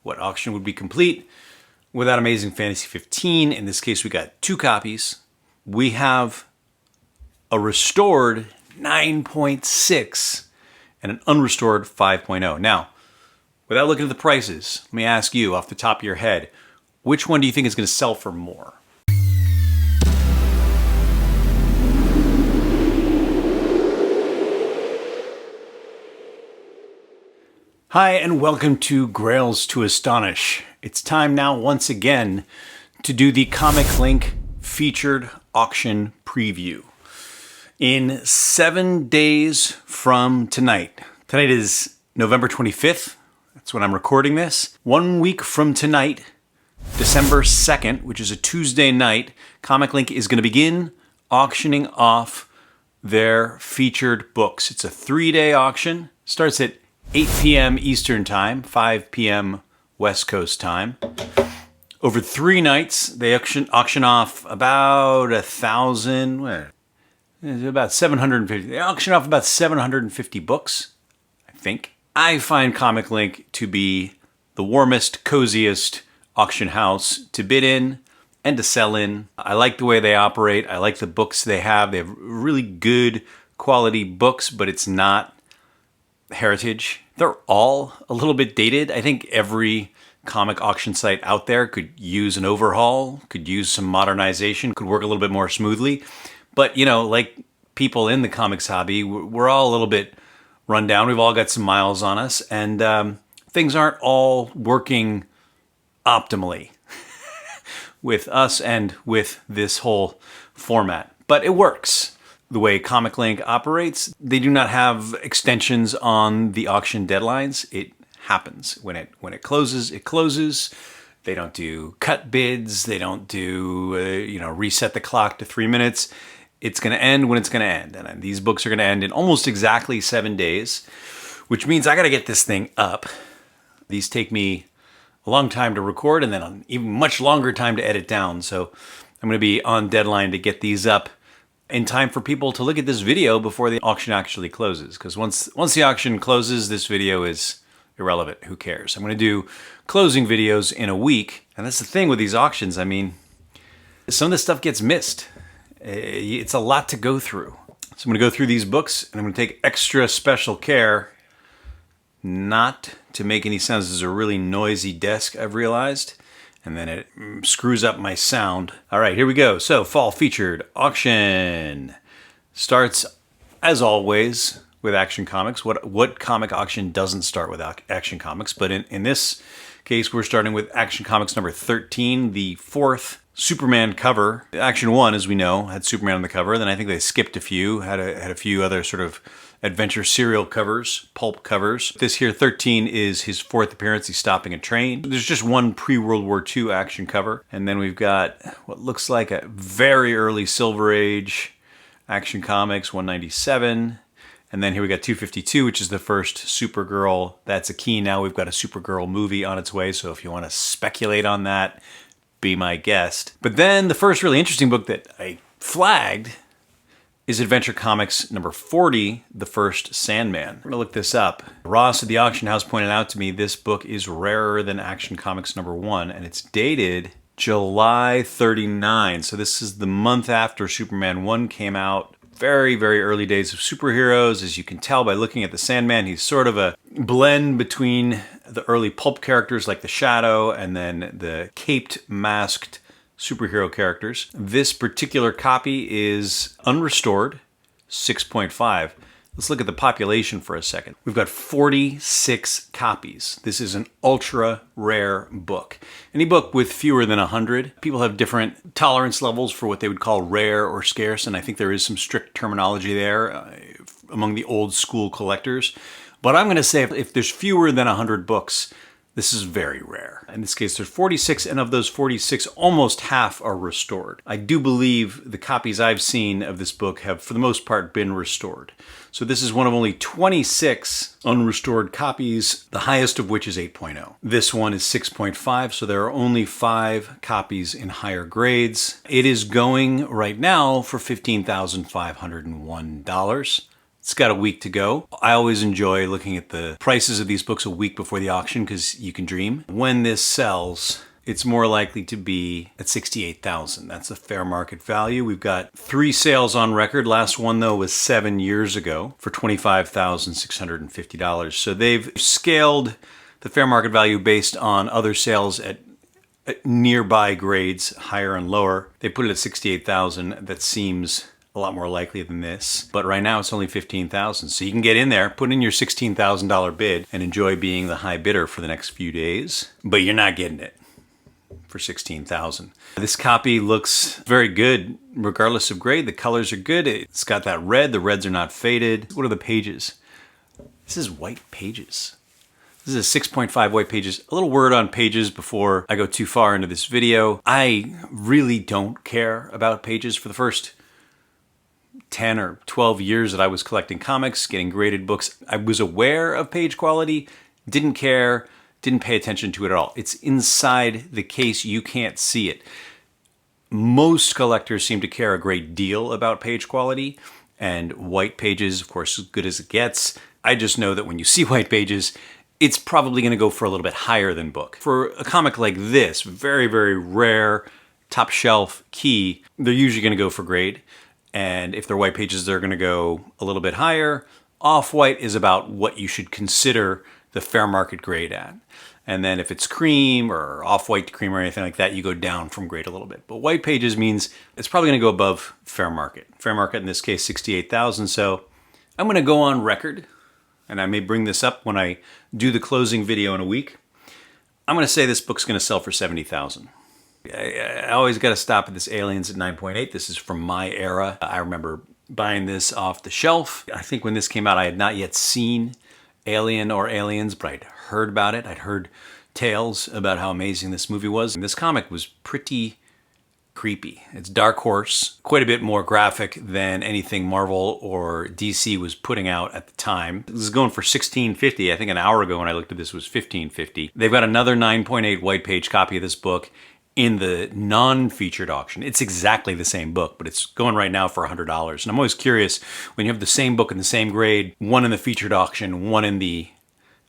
What auction would be complete without Amazing Fantasy 15? In this case, we got 2 copies. We have a restored 9.6 and an unrestored 5.0. Now, without looking at the prices, let me ask you off the top of your head, which one do you think is going to sell for more? Hi, and welcome to Grails to Astonish. It's time now once again to do the ComicLink featured auction preview. In 7 days from tonight is November 25th. That's when I'm recording this. 1 week from tonight, December 2nd, which is a Tuesday night, ComicLink is going to begin auctioning off their featured books. It's a 3-day auction. Starts at 8 p.m. Eastern Time, 5 p.m. West Coast Time. Over 3 nights, they auction off about 750. They auction off about 750 books, I think. I find ComicLink to be the warmest, coziest auction house to bid in and to sell in. I like the way they operate. I like the books they have. They have really good quality books, but it's not heritage. They're all a little bit dated. I think every comic auction site out there could use an overhaul, could use some modernization, could work a little bit more smoothly. But, you know, like people in the comics hobby, we're all a little bit run down. We've all got some miles on us, and things aren't all working optimally with us and with this whole format. But it works. The way ComicLink operates, they do not have extensions on the auction deadlines. It happens. When it closes, it closes. They don't do cut bids. They don't do, reset the clock to 3 minutes. It's going to end when it's going to end. And these books are going to end in almost exactly 7 days, which means I got to get this thing up. These take me a long time to record and then an even much longer time to edit down. So I'm going to be on deadline to get these up in time for people to look at this video before the auction actually closes. Because once the auction closes, this video is irrelevant. Who cares? I'm going to do closing videos in a week. And that's the thing with these auctions. I mean, some of this stuff gets missed. It's a lot to go through. So I'm going to go through these books, and I'm going to take extra special care not to make any sounds. This is a really noisy desk, I've realized. And then it screws up my sound. All right, here we go. So, fall featured auction starts, as always, with Action Comics. What comic auction doesn't start with Action Comics? But in this case, we're starting with Action Comics number 13, the 4th Superman cover. Action 1, as we know, had Superman on the cover. Then I think they skipped a few, had a few other sort of adventure serial covers, pulp covers. This here, 13, is his 4th appearance. He's stopping a train. There's just one pre-World War II action cover. And then we've got what looks like a very early Silver Age Action Comics, 197. And then here we got 252, which is the first Supergirl. That's a key. Now we've got a Supergirl movie on its way. So if you want to speculate on that, be my guest. But then the first really interesting book that I flagged is Adventure Comics number 40, the first Sandman. I'm going to look this up. Ross at the auction house pointed out to me this book is rarer than Action Comics number 1, and it's dated July 39. So this is the month after Superman 1 came out. Very, very early days of superheroes. As you can tell by looking at the Sandman, he's sort of a blend between the early pulp characters like the Shadow and then the caped, masked superhero characters. This particular copy is unrestored, 6.5. Let's look at the population for a second. We've got 46 copies. This is an ultra rare book. Any book with fewer than 100, people have different tolerance levels for what they would call rare or scarce, and I think there is some strict terminology there among the old school collectors. But I'm going to say if there's fewer than 100 books, this is very rare. In this case, there's 46, and of those 46, almost half are restored. I do believe the copies I've seen of this book have, for the most part, been restored. So this is one of only 26 unrestored copies, the highest of which is 8.0. This one is 6.5, so there are only 5 copies in higher grades. It is going right now for $15,501. It's got a week to go. I always enjoy looking at the prices of these books a week before the auction because you can dream. When this sells, it's more likely to be at $68,000. That's the fair market value. We've got 3 sales on record. Last one, though, was 7 years ago for $25,650. So they've scaled the fair market value based on other sales at nearby grades, higher and lower. They put it at $68,000. That seems a lot more likely than this. But right now it's only $15,000. So you can get in there, put in your $16,000 bid, and enjoy being the high bidder for the next few days. But you're not getting it for $16,000. This copy looks very good regardless of grade. The colors are good. It's got that red. The reds are not faded. What are the pages? This is white pages. This is a 6.5 white pages. A little word on pages before I go too far into this video. I really don't care about pages. For the first 10 or 12 years that I was collecting comics, getting graded books, I was aware of page quality, didn't care, didn't pay attention to it at all. It's inside the case, you can't see it. Most collectors seem to care a great deal about page quality, and white pages, of course, as good as it gets. I just know that when you see white pages, it's probably going to go for a little bit higher than book. For a comic like this, very, very rare, top shelf key, they're usually going to go for grade. And if they're white pages, they're going to go a little bit higher. Off-white is about what you should consider the fair market grade at. And then if it's cream or off-white to cream or anything like that, you go down from grade a little bit. But white pages means it's probably going to go above fair market. Fair market in this case, $68,000. So I'm going to go on record, and I may bring this up when I do the closing video in a week. I'm going to say this book's going to sell for $70,000. I always got to stop at this Aliens at 9.8. This is from my era. I remember buying this off the shelf. I think when this came out, I had not yet seen Alien or Aliens, but I'd heard about it. I'd heard tales about how amazing this movie was. And this comic was pretty creepy. It's Dark Horse, quite a bit more graphic than anything Marvel or DC was putting out at the time. This is going for $16.50. I think an hour ago when I looked at this was $15.50. They've got another 9.8 white page copy of this book in the non-featured auction. It's exactly the same book, but it's going right now for $100. And I'm always curious, when you have the same book in the same grade, one in the featured auction, one in the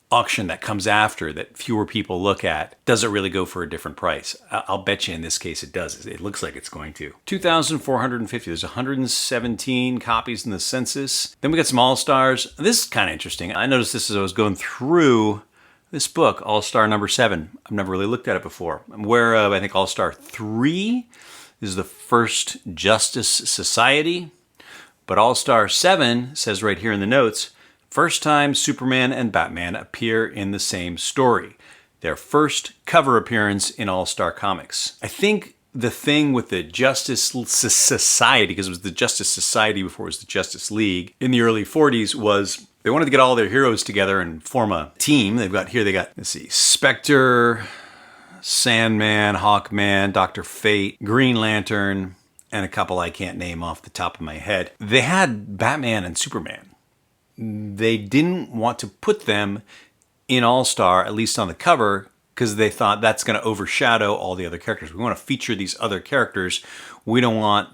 auction that comes after that fewer people look at, does it really go for a different price? I'll bet you in this case it does. It looks like it's going to. 2,450. There's 117 copies in the census. Then we got some All-Stars. This is kind of interesting. I noticed this as I was going through this book, All-Star number 7. I've never really looked at it before. I'm aware of, I think, All-Star 3 is the first Justice Society. But All-Star 7 says right here in the notes, first time Superman and Batman appear in the same story. Their first cover appearance in All-Star Comics. I think the thing with the Justice Society, because it was the Justice Society before it was the Justice League, in the early 40s was they wanted to get all their heroes together and form a team. They got, let's see, Spectre, Sandman, Hawkman, Dr. Fate, Green Lantern, and a couple I can't name off the top of my head. They had Batman and Superman. They didn't want to put them in All-Star, at least on the cover, because they thought that's going to overshadow all the other characters. We want to feature these other characters. We don't want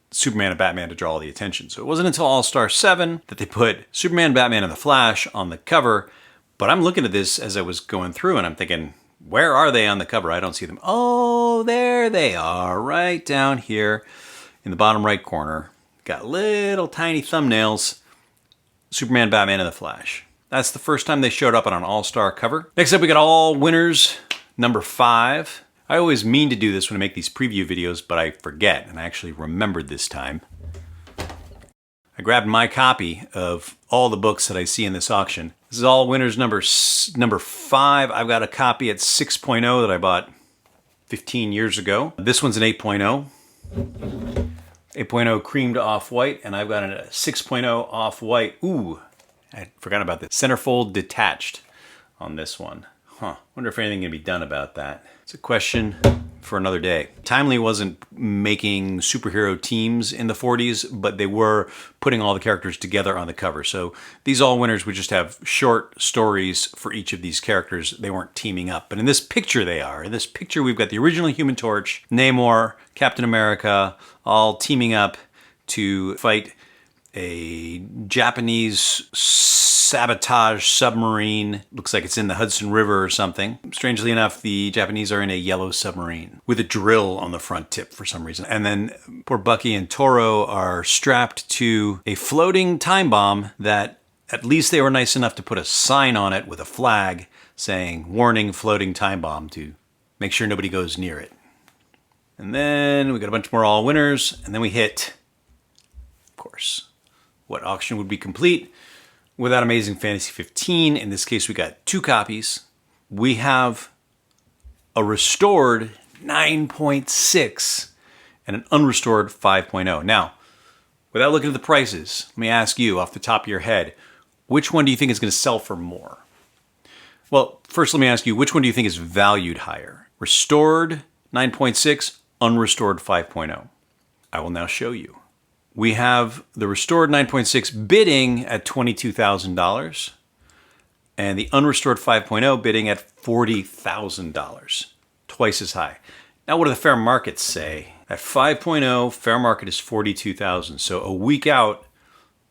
Superman and Batman to draw all the attention. So it wasn't until All-Star 7 that they put Superman, Batman, and the Flash on the cover. But I'm looking at this as I was going through, and I'm thinking, where are they on the cover? I don't see them. Oh, there they are, right down here in the bottom right corner. Got little tiny thumbnails. Superman, Batman, and the Flash. That's the first time they showed up on an All-Star cover. Next up, we got All Winners, number 5. I always mean to do this when I make these preview videos, but I forget, and I actually remembered this time. I grabbed my copy of all the books that I see in this auction. This is All Winners number 5. I've got a copy at 6.0 that I bought 15 years ago. This one's an 8.0. 8.0 creamed off-white, and I've got a 6.0 off-white. Ooh, I forgot about this. Centerfold detached on this one. Wonder if anything can be done about that. It's a question for another day. Timely wasn't making superhero teams in the 40s, but they were putting all the characters together on the cover. So these All Winners would just have short stories for each of these characters. They weren't teaming up. But in this picture they are. In this picture we've got the original Human Torch, Namor, Captain America, all teaming up to fight a Japanese sabotage submarine. Looks like it's in the Hudson River or something. Strangely enough, the Japanese are in a yellow submarine with a drill on the front tip for some reason. And then poor Bucky and Toro are strapped to a floating time bomb that at least they were nice enough to put a sign on it with a flag saying, "Warning, floating time bomb," to make sure nobody goes near it. And then we got a bunch more all winners, and then we hit, of course, what auction would be complete without Amazing Fantasy 15. In this case, we got 2 copies. We have a restored 9.6 and an unrestored 5.0. Now, without looking at the prices, let me ask you off the top of your head, which one do you think is going to sell for more? Well, first let me ask you, which one do you think is valued higher? Restored 9.6, unrestored 5.0. I will now show you. We have the restored 9.6 bidding at $22,000 and the unrestored 5.0 bidding at $40,000, twice as high. Now, what do the fair markets say? At 5.0, fair market is $42,000. So a week out,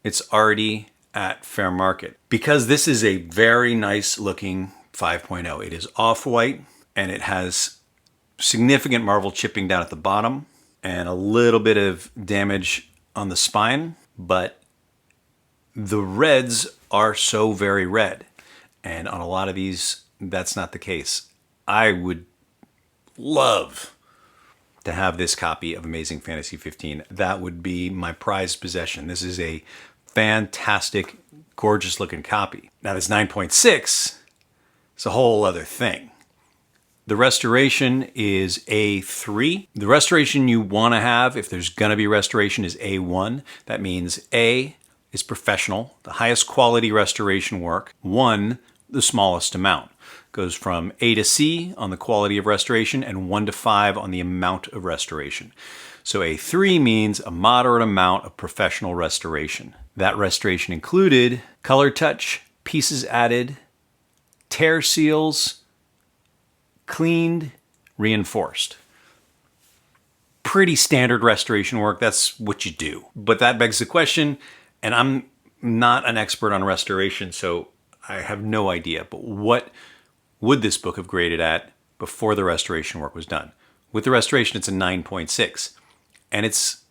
it's already at fair market. Because this is a very nice looking 5.0. It is off-white and it has significant Marvel chipping down at the bottom and a little bit of damage on the spine, but the reds are so very red. And on a lot of these, that's not the case. I would love to have this copy of Amazing Fantasy 15. That would be my prized possession. This is a fantastic, gorgeous looking copy. Now this 9.6 is a whole other thing. The restoration is A3. The restoration you want to have, if there's going to be restoration, is A1. That means A is professional, the highest quality restoration work. 1, the smallest amount. Goes from A to C on the quality of restoration and 1 to 5 on the amount of restoration. So A3 means a moderate amount of professional restoration. That restoration included color touch, pieces added, tear seals, cleaned, reinforced. Pretty standard restoration work. That's what you do. But that begs the question, and I'm not an expert on restoration, so I have no idea, but what would this book have graded at before the restoration work was done? With the restoration, it's a 9.6, and it's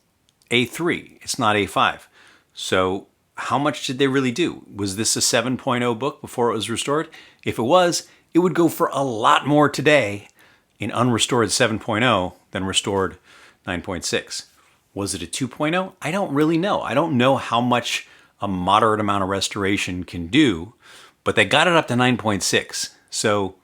A3. It's not A5. So how much did they really do? Was this a 7.0 book before it was restored? If it was, it would go for a lot more today in unrestored 7.0 than restored 9.6. Was it a 2.0? I don't really know. I don't know how much a moderate amount of restoration can do, but they got it up to 9.6. So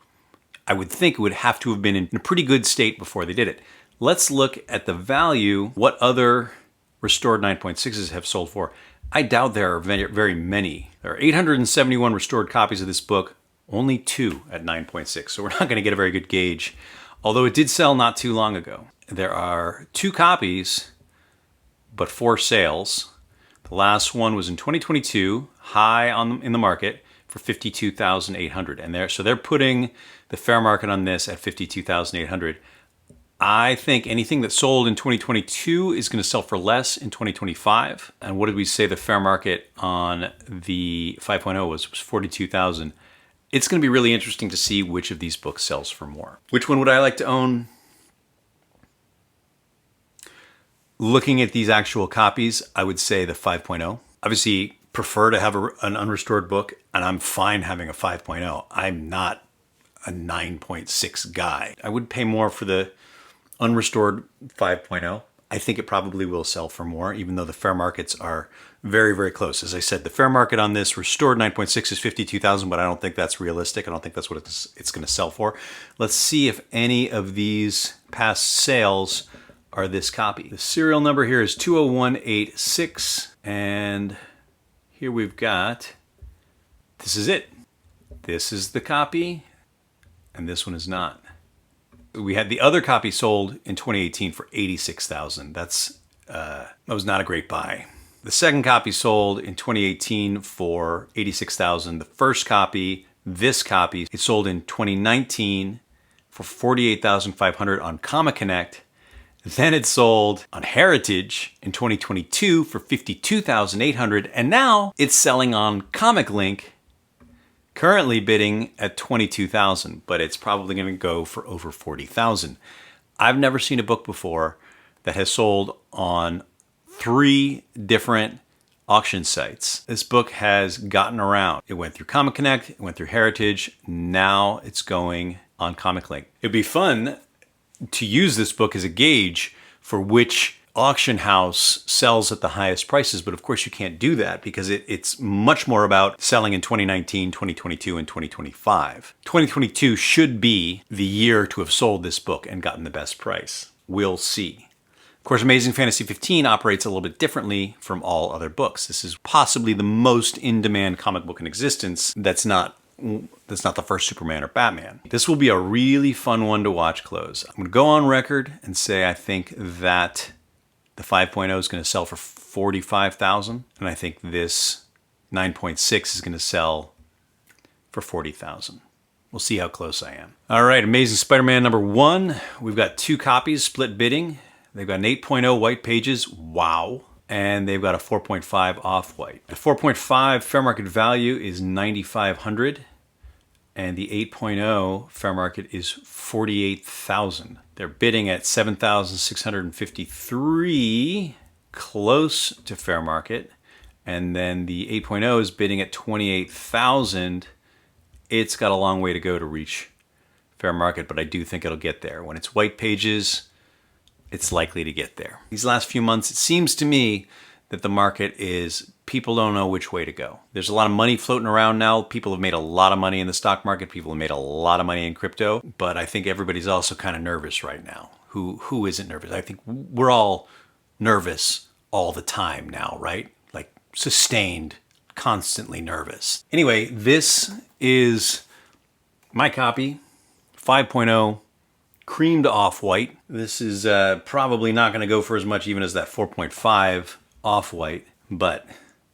I would think it would have to have been in a pretty good state before they did it. Let's look at the value, what other restored 9.6s have sold for. I doubt there are very, very many. There are 871 restored copies of this book, only 2 at 9.6. So we're not going to get a very good gauge, although it did sell not too long ago. There are 2 copies, but 4 sales. The last one was in 2022, high in the market for $52,800. And so they're putting the fair market on this at $52,800. I think anything that sold in 2022 is going to sell for less in 2025. And what did we say the fair market on the 5.0 was? It was $42,000. It's going to be really interesting to see which of these books sells for more. Which one would I like to own? Looking at these actual copies, I would say the 5.0. Obviously, prefer to have an unrestored book, and I'm fine having a 5.0. I'm not a 9.6 guy. I would pay more for the unrestored 5.0. I think it probably will sell for more, even though the fair markets are very, very close. As I said, the fair market on this restored 9.6 is $52,000, but I don't think that's realistic. I don't think that's what it's going to sell for. Let's see if any of these past sales are this copy. The serial number here is 20186, and here we've got, this is it. This is the copy, and this one is not. We had the other copy sold in 2018 for $86,000. That was not a great buy. The second copy sold in 2018 for $86,000. The first copy, this copy, it sold in 2019 for $48,500 on ComicConnect, Then it sold on Heritage in 2022 for $52,800, and now it's selling on ComicLink, currently bidding at $22,000, but it's probably going to go for over $40,000. I've never seen a book before that has sold on 3 different auction sites. This book has gotten around. It went through Comic Connect, it went through Heritage, now it's going on ComicLink. It'd be fun to use this book as a gauge for which auction house sells at the highest prices, but of course you can't do that because it's much more about selling in 2019, 2022, and 2025. 2022 should be the year to have sold this book and gotten the best price. We'll see. Of course, Amazing Fantasy 15 operates a little bit differently from all other books. This is possibly the most in-demand comic book in existence that's not the first Superman or Batman. This will be a really fun one to watch close. I'm going to go on record and say I think that the 5.0 is going to sell for $45,000, and I think this 9.6 is going to sell for $40,000. We'll see how close I am. All right, Amazing Spider-Man #1. We've got 2 copies, split bidding. They've got an 8.0 white pages, wow, and they've got a 4.5 off-white. The 4.5 fair market value is $9,500, and the 8.0 fair market is $48,000. They're bidding at $7,653, close to fair market, and then the 8.0 is bidding at $28,000. It's got a long way to go to reach fair market, but I do think it'll get there. When it's white pages, it's likely to get there. These last few months, it seems to me that the market is, people don't know which way to go. There's a lot of money floating around now. People have made a lot of money in the stock market. People have made a lot of money in crypto, but I think everybody's also kind of nervous right now. Who isn't nervous? I think we're all nervous all the time now, right? Like sustained, constantly nervous. Anyway, this is my copy, 5.0. Creamed off-white. This is probably not going to go for as much even as that 4.5 off-white, but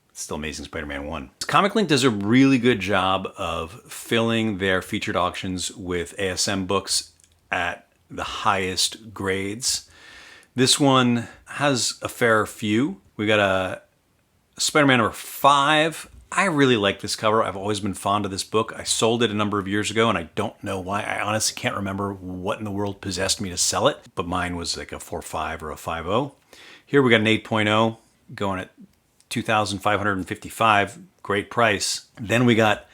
it's still Amazing Spider-Man 1. ComicLink does a really good job of filling their featured auctions with ASM books at the highest grades. This one has a fair few. We got a Spider-Man #5. I really like this cover. I've always been fond of this book. I sold it a number of years ago, and I don't know why. I honestly can't remember what in the world possessed me to sell it, but mine was like a 4.5 or a 5.0. Here we got an 8.0 going at $2,555. Great price. Then we got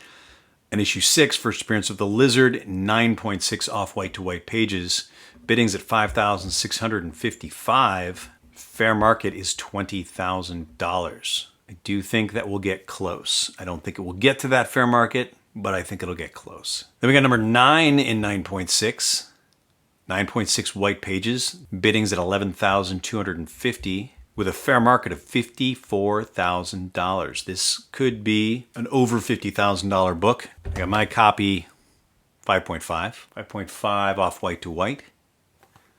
an issue 6, first appearance of the Lizard, 9.6 off-white to white pages. Biddings at $5,655. Fair market is $20,000. I do think that will get close. I don't think it will get to that fair market, but I think it'll get close. Then we got number 9 in 9.6. 9.6 white pages. Biddings at $11,250 with a fair market of $54,000. This could be an over $50,000 book. I got my copy 5.5. 5.5 off-white to white.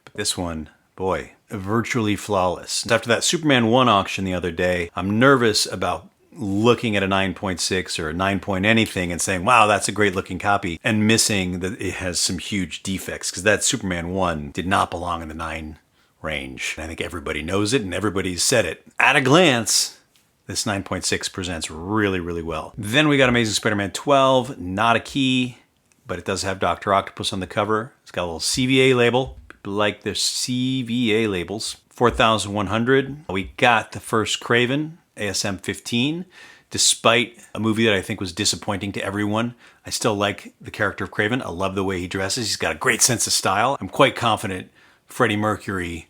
But this one, boy, virtually flawless. After that Superman 1 auction the other day, I'm nervous about looking at a 9.6 or a 9 point anything and saying, wow, that's a great looking copy, and missing that it has some huge defects, because that Superman 1 did not belong in the 9 range. And I think everybody knows it and everybody's said it. At a glance, this 9.6 presents really, really well. Then we got Amazing Spider-Man 12, not a key, but it does have Dr. Octopus on the cover. It's got a little CVA label. Like their CVA labels. 4,100. We got the first Kraven, ASM 15. Despite a movie that I think was disappointing to everyone, I still like the character of Kraven. I love the way he dresses. He's got a great sense of style. I'm quite confident Freddie Mercury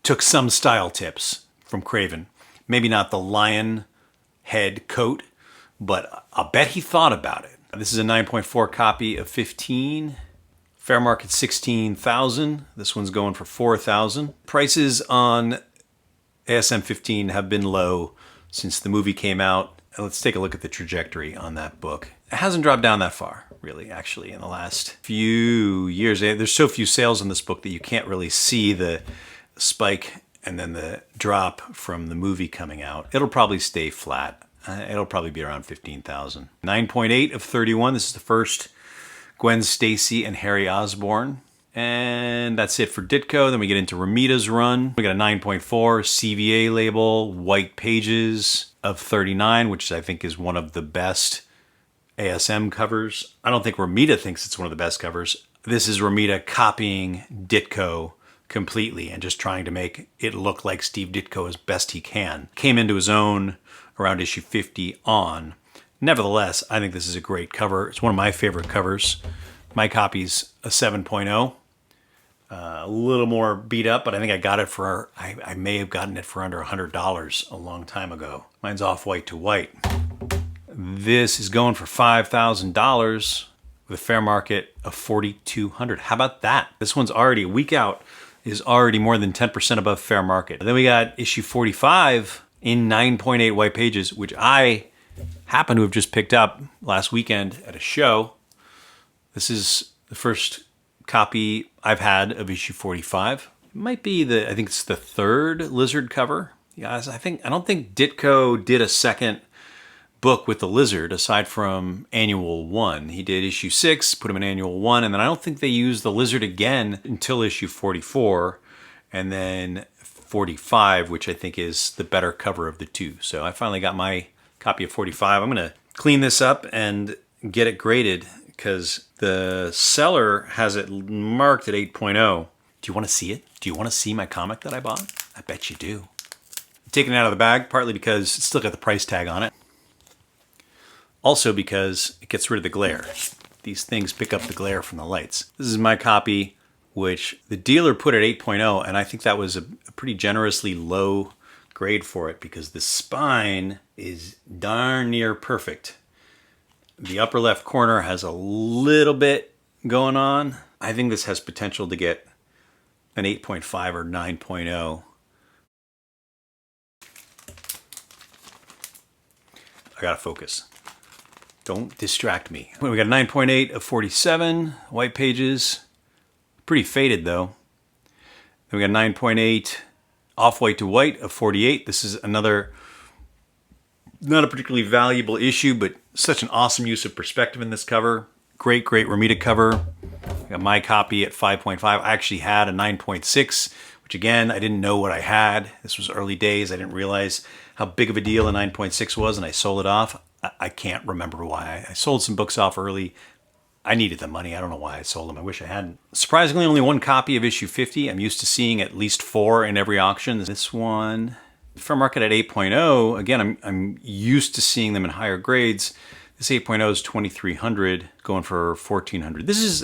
took some style tips from Kraven. Maybe not the lion head coat, but I'll bet he thought about it. This is a 9.4 copy of 15. Fair market $16,000. This one's going for $4,000. Prices on ASM 15 have been low since the movie came out. Let's take a look at the trajectory on that book. It hasn't dropped down that far, really, actually, in the last few years. There's so few sales in this book that you can't really see the spike and then the drop from the movie coming out. It'll probably stay flat. It'll probably be around 15,000. 9.8 of 31. This is the first Gwen Stacy and Harry Osborn. And that's it for Ditko. Then we get into Romita's run. We got a 9.4 CVA label, white pages of 39, which I think is one of the best ASM covers. I don't think Romita thinks it's one of the best covers. This is Romita copying Ditko completely and just trying to make it look like Steve Ditko as best he can. Came into his own around issue 50 on. Nevertheless, I think this is a great cover. It's one of my favorite covers. My copy's a 7.0. A little more beat up, but I think I got it for, I may have gotten it for under $100 a long time ago. Mine's off-white to white. This is going for $5,000 with a fair market of $4,200. How about that? This one's already a week out, is already more than 10% above fair market. And then we got issue 45 in 9.8 white pages, which I happen to have just picked up last weekend at a show. This is the first copy I've had of issue 45. It might be I think it's the third Lizard cover. Yeah, I don't think Ditko did a second book with the Lizard aside from Annual 1. He did issue 6, put him in Annual 1, and then I don't think they used the Lizard again until issue 44, and then 45, which I think is the better cover of the two. So I finally got my copy of 45. I'm going to clean this up and get it graded because the seller has it marked at 8.0. Do you want to see it? Do you want to see my comic that I bought? I bet you do. I'm taking it out of the bag, partly because it's still got the price tag on it. Also because it gets rid of the glare. These things pick up the glare from the lights. This is my copy, which the dealer put at 8.0, and I think that was a pretty generously low grade for it because the spine is darn near perfect. The upper left corner has a little bit going on. I think this has potential to get an 8.5 or 9.0. I gotta focus. Don't distract me. We got a 9.8 of 47 white pages. Pretty faded though. Then we got 9.8 off-white to white of 48. This is another, not a particularly valuable issue, but such an awesome use of perspective in this cover. Great Romita cover. I got my copy at 5.5. I actually had a 9.6, which again, I didn't know what I had. This was early days. I didn't realize how big of a deal a 9.6 was, and I sold it off. I can't remember why. I sold some books off early. I needed the money. I don't know why I sold them. I wish I hadn't. Surprisingly, only one copy of issue 50. I'm used to seeing at least 4 in every auction. This one, fair market at 8.0. Again, I'm used to seeing them in higher grades. This 8.0 is 2,300, going for 1,400. This is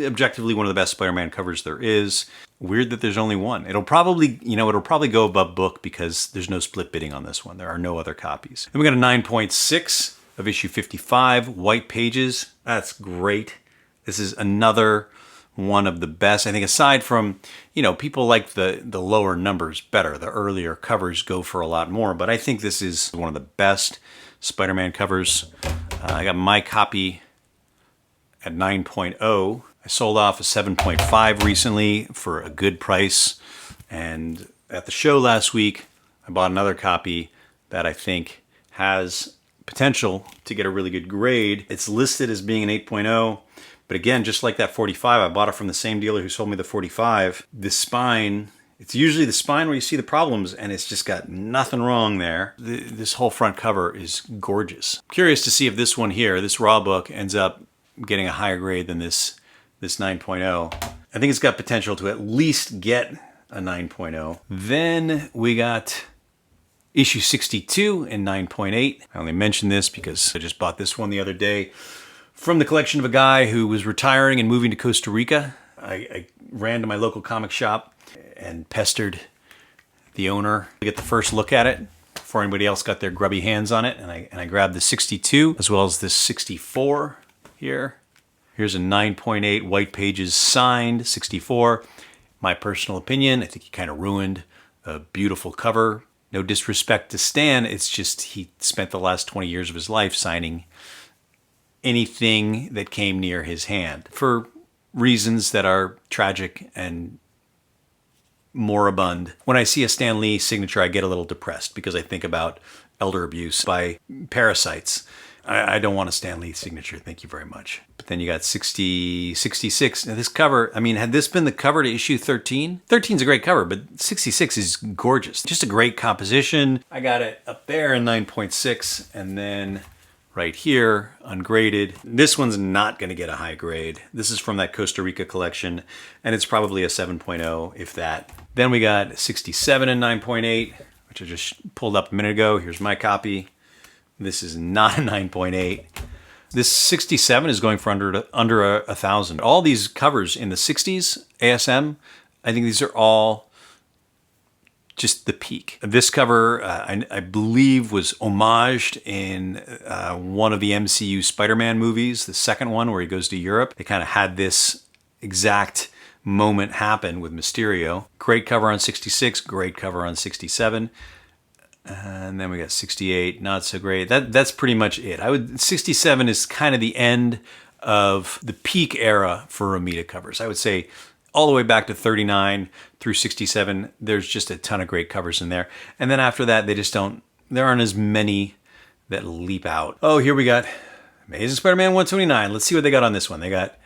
objectively one of the best Spider-Man covers there is. Weird that there's only one. It'll probably go above book because there's no split bidding on this one. There are no other copies. Then we got a 9.6 of issue 55, white pages. That's great. This is another one of the best. I think aside from, people like the lower numbers better. The earlier covers go for a lot more, but I think this is one of the best Spider-Man covers. I got my copy at 9.0. I sold off a 7.5 recently for a good price. And at the show last week, I bought another copy that I think has potential to get a really good grade. It's listed as being an 8.0. But again, just like that 45, I bought it from the same dealer who sold me the 45. The spine, it's usually the spine where you see the problems, and it's just got nothing wrong there. This whole front cover is gorgeous. Curious to see if this one here, this raw book, ends up getting a higher grade than this 9.0. I think it's got potential to at least get a 9.0. Then we got issue 62 in 9.8. I only mention this because I just bought this one the other day from the collection of a guy who was retiring and moving to Costa Rica. I ran to my local comic shop and pestered the owner to get the first look at it before anybody else got their grubby hands on it. And I grabbed the 62 as well as this 64 here. Here's a 9.8 white pages signed 64. My personal opinion, I think he kind of ruined a beautiful cover. No disrespect to Stan, it's just he spent the last 20 years of his life signing anything that came near his hand for reasons that are tragic and moribund. When I see a Stan Lee signature, I get a little depressed because I think about elder abuse by parasites. I don't want a Stan Lee signature, thank you very much. But then you got 60, 66. Now this cover, I mean, had this been the cover to issue 13? 13's a great cover, but 66 is gorgeous. Just a great composition. I got it up there in 9.6, and then right here, ungraded. This one's not gonna get a high grade. This is from that Costa Rica collection, and it's probably a 7.0, if that. Then we got 67 and 9.8, which I just pulled up a minute ago. Here's my copy. This is not a 9.8. This 67 is going for under 1,000. All these covers in the 60s, ASM, I think these are all just the peak. This cover, I believe, was homaged in one of the MCU Spider-Man movies, the second one where he goes to Europe. They kind of had this exact moment happen with Mysterio. Great cover on 66, great cover on 67. And then we got 68, not so great. That's pretty much it. 67 is kind of the end of the peak era for Romita covers. I would say all the way back to 39 through 67, there's just a ton of great covers in there. And then after that, there aren't as many that leap out. Oh, here we got Amazing Spider-Man 129. Let's see what they got on this one. They got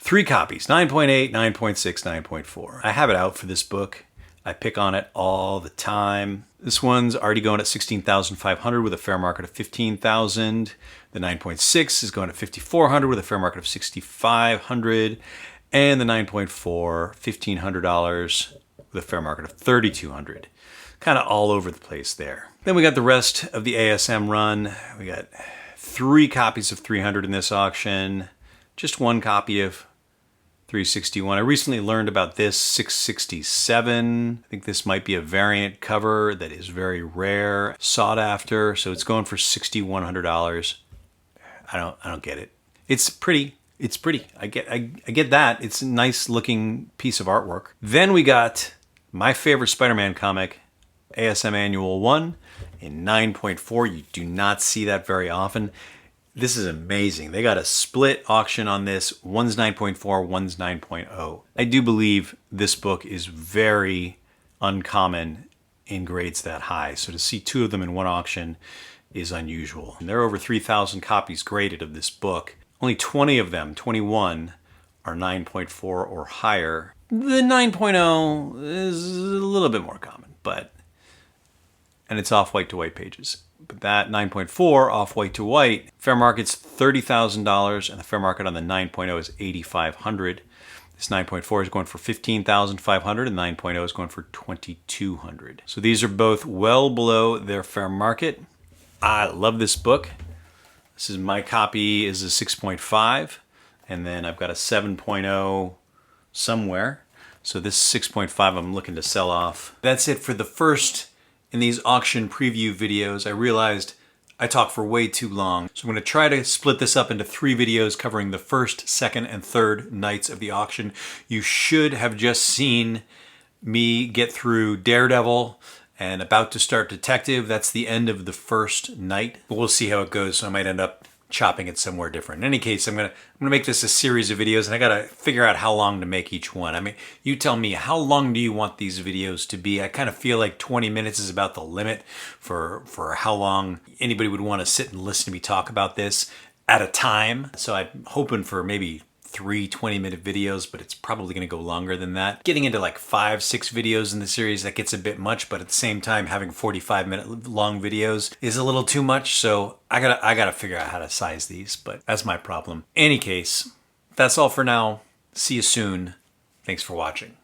3 copies, 9.8, 9.6, 9.4. I have it out for this book. I pick on it all the time. This one's already going at 16,500 with a fair market of 15,000. The 9.6 is going at 5,400 with a fair market of 6,500. And the 9.4, $1,500 with a fair market of 3,200. Kind of all over the place there. Then we got the rest of the ASM run. We got 3 copies of 300 in this auction. Just 1 copy of 361. I recently learned about this 667. I think this might be a variant cover that is very rare, sought after. So it's going for $6,100. I don't get it. It's pretty. It's pretty. I get that. It's a nice looking piece of artwork. Then we got my favorite Spider-Man comic, ASM Annual 1 in 9.4. You do not see that very often. This is amazing. They got a split auction on this. One's 9.4, one's 9.0. I do believe this book is very uncommon in grades that high. So to see 2 of them in one auction is unusual. And there are over 3,000 copies graded of this book. Only 20 of them, 21, are 9.4 or higher. The 9.0 is a little bit more common, and it's off-white to white pages. But that 9.4 off-white to white, fair market's $30,000, and the fair market on the 9.0 is $8,500. This 9.4 is going for $15,500, and 9.0 is going for $2,200. So these are both well below their fair market. I love this book. This is my copy is a 6.5, and then I've got a 7.0 somewhere. So this 6.5 I'm looking to sell off. That's it for the first in these auction preview videos. I realized I talk for way too long. So I'm going to try to split this up into 3 videos covering the first, second, and third nights of the auction. You should have just seen me get through Daredevil and about to start Detective. That's the end of the first night. But we'll see how it goes, so I might end up chopping it somewhere different. In any case, I'm gonna make this a series of videos, and I gotta figure out how long to make each one. I mean, you tell me, how long do you want these videos to be? I kind of feel like 20 minutes is about the limit for how long anybody would want to sit and listen to me talk about this at a time. So I'm hoping for maybe 3 20-minute videos, but it's probably going to go longer than that. Getting into like 5, 6 videos in the series, that gets a bit much, but at the same time, having 45-minute long videos is a little too much, so I gotta figure out how to size these, but that's my problem. Any case, that's all for now. See you soon. Thanks for watching.